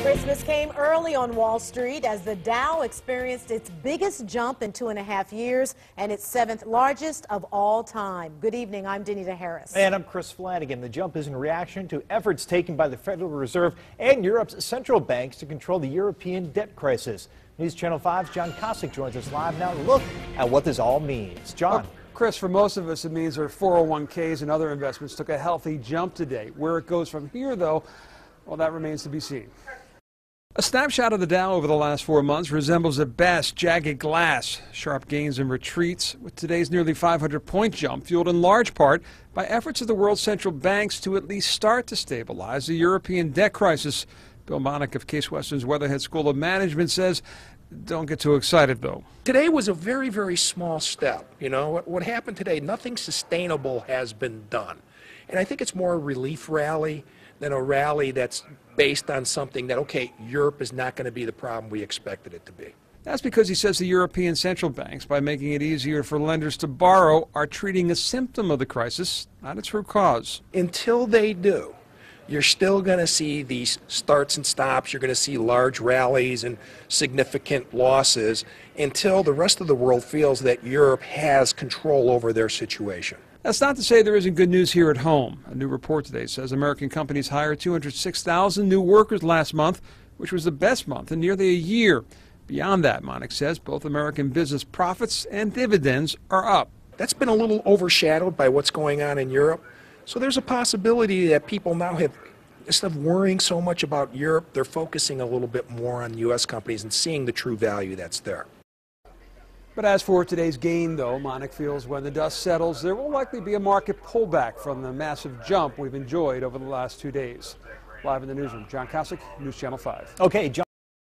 Christmas came early on Wall Street as the Dow experienced its biggest jump in 2.5 years and its 7th largest of all time. Good evening, I'm Denita Harris. And I'm Chris Flanagan. The jump is in reaction to efforts taken by the Federal Reserve and Europe's central banks to control the European debt crisis. News Channel 5's John Kosich joins us live now to look at what this all means. John. Chris, for most of us, it means our 401ks and other investments took a healthy jump today. Where it goes from here, though, well, that remains to be seen. A snapshot of the Dow over the last 4 months resembles at best jagged glass. Sharp gains and retreats, with today's nearly 500-point jump fueled in large part by efforts of the world's central banks to at least start to stabilize the European debt crisis. Bill Monick of Case Western's Weatherhead School of Management says, don't get too excited, though. Today was a very, very small step. You know, what happened today, nothing sustainable has been done. And I think it's more a relief rally than a rally that's based on something that, okay, Europe is not going to be the problem we expected it to be. That's because he says the European central banks, by making it easier for lenders to borrow, are treating a symptom of the crisis, not its root cause. Until they do, you're still going to see these starts and stops. You're going to see large rallies and significant losses until the rest of the world feels that Europe has control over their situation. That's not to say there isn't good news here at home. A new report today says American companies hired 206,000 new workers last month, which was the best month in nearly a year. Beyond that, Monick says both American business profits and dividends are up. That's been a little overshadowed by what's going on in Europe. So there's a possibility that people now have, instead of worrying so much about Europe, they're focusing a little bit more on U.S. companies and seeing the true value that's there. But as for today's gain, though, Monick feels when the dust settles, there will likely be a market pullback from the massive jump we've enjoyed over the last 2 days. Live in the newsroom, John Kosich, News Channel 5. Okay, John.